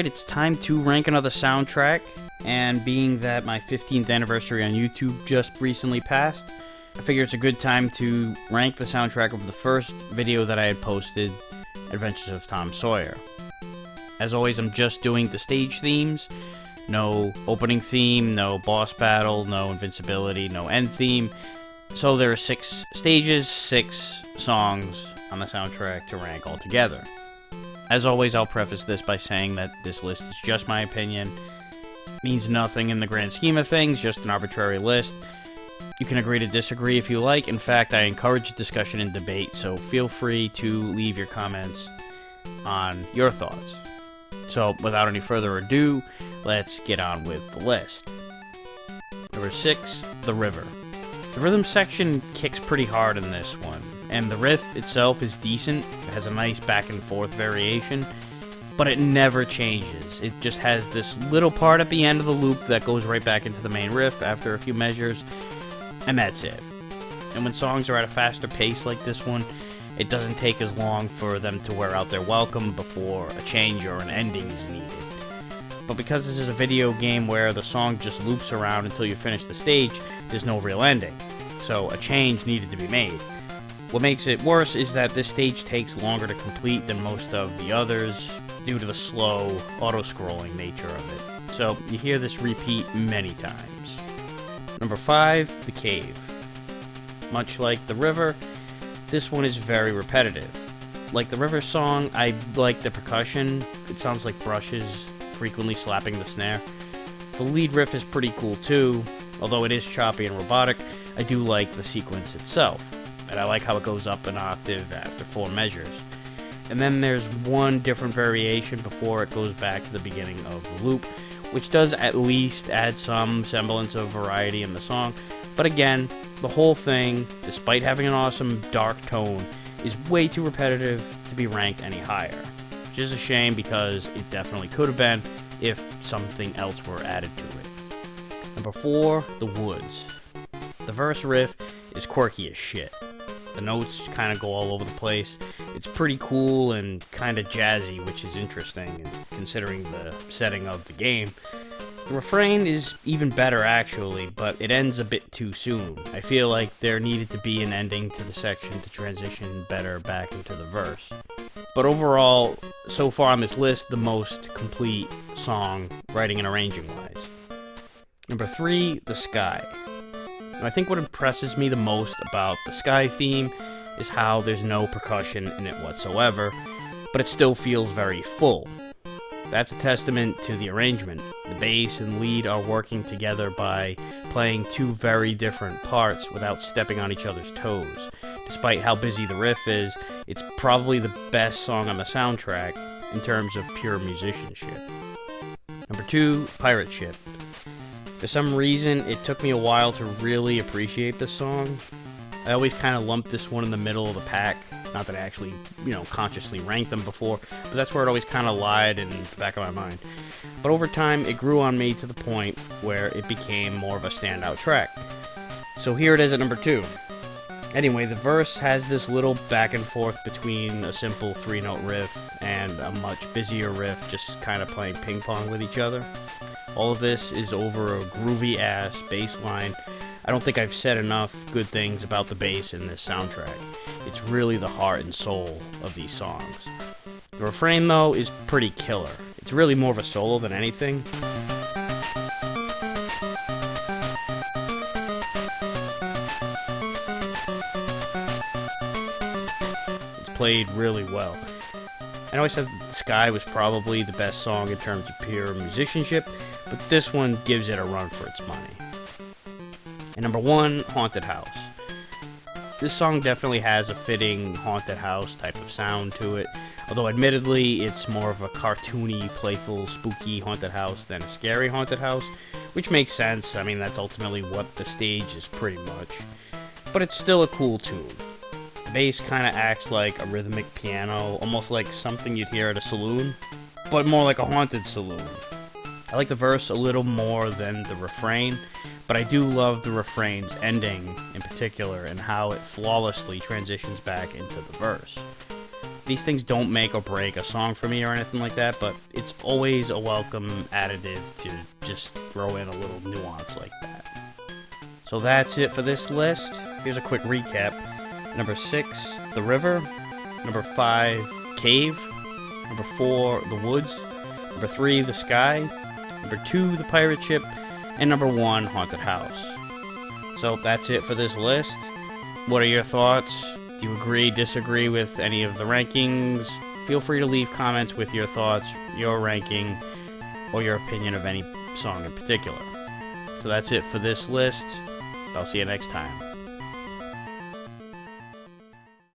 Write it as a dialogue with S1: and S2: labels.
S1: Alright, it's time to rank another soundtrack, and being that my 15th anniversary on YouTube just recently passed, I figure it's a good time to rank the soundtrack of the first video that I had posted, Adventures of Tom Sawyer. As always, I'm just doing the stage themes, no opening theme, no boss battle, no invincibility, no end theme, so there are 6 stages, 6 songs on the soundtrack to rank all together. As always, I'll preface this by saying that this list is just my opinion, means nothing in the grand scheme of things, just an arbitrary list. You can agree to disagree if you like. In fact, I encourage discussion and debate, so feel free to leave your comments on your thoughts. So, without any further ado, let's get on with the list. Number 6, The River. The rhythm section kicks pretty hard in this one, and the riff itself is decent. It has a nice back and forth variation, but it never changes. It just has this little part at the end of the loop that goes right back into the main riff after a few measures, and that's it. And when songs are at a faster pace like this one, it doesn't take as long for them to wear out their welcome before a change or an ending is needed. But because this is a video game where the song just loops around until you finish the stage, there's no real ending, so a change needed to be made. What makes it worse is that this stage takes longer to complete than most of the others due to the slow, auto-scrolling nature of it. So you hear this repeat many times. Number 5, The Cave. Much like The River, this one is very repetitive. Like the River song, I like the percussion. It sounds like brushes frequently slapping the snare. The lead riff is pretty cool too, although it is choppy and robotic. I do like the sequence itself, and I like how it goes up an octave after 4 measures. And then there's one different variation before it goes back to the beginning of the loop, which does at least add some semblance of variety in the song. But again, the whole thing, despite having an awesome dark tone, is way too repetitive to be ranked any higher. Which is a shame because it definitely could have been if something else were added to it. Number 4, The Woods. The verse riff is quirky as shit. The notes kind of go all over the place. It's pretty cool and kind of jazzy, which is interesting considering the setting of the game. The refrain is even better actually, but it ends a bit too soon. I feel like there needed to be an ending to the section to transition better back into the verse. But overall, so far on this list, the most complete song, writing and arranging wise. Number 3, The Sky. And I think what impresses me the most about the Sky theme is how there's no percussion in it whatsoever, but it still feels very full. That's a testament to the arrangement. The bass and lead are working together by playing 2 very different parts without stepping on each other's toes. Despite how busy the riff is, it's probably the best song on the soundtrack in terms of pure musicianship. Number 2, Pirate Ship. For some reason, it took me a while to really appreciate this song. I always kind of lumped this one in the middle of the pack. Not that I actually, consciously ranked them before, but that's where it always kind of lied in the back of my mind. But over time, it grew on me to the point where it became more of a standout track. So here it is at number 2. Anyway, the verse has this little back and forth between a simple 3-note riff and a much busier riff just kind of playing ping pong with each other. All of this is over a groovy-ass bass line. I don't think I've said enough good things about the bass in this soundtrack. It's really the heart and soul of these songs. The refrain, though, is pretty killer. It's really more of a solo than anything. It's played really well. I always said that The Sky was probably the best song in terms of pure musicianship, but this one gives it a run for its money. And number 1, Haunted House. This song definitely has a fitting haunted house type of sound to it, although admittedly it's more of a cartoony, playful, spooky haunted house than a scary haunted house, which makes sense. I mean, that's ultimately what the stage is pretty much. But it's still a cool tune. The bass kind of acts like a rhythmic piano, almost like something you'd hear at a saloon, but more like a haunted saloon. I like the verse a little more than the refrain, but I do love the refrain's ending in particular and how it flawlessly transitions back into the verse. These things don't make or break a song for me or anything like that, but it's always a welcome additive to just throw in a little nuance like that. So that's it for this list. Here's a quick recap. Number 6, The River. Number 5, Cave. Number 4, The Woods. Number 3, The Sky. Number 2, The Pirate Ship. And number 1, Haunted House. So that's it for this list. What are your thoughts? Do you agree, disagree with any of the rankings? Feel free to leave comments with your thoughts, your ranking, or your opinion of any song in particular. So that's it for this list. I'll see you next time.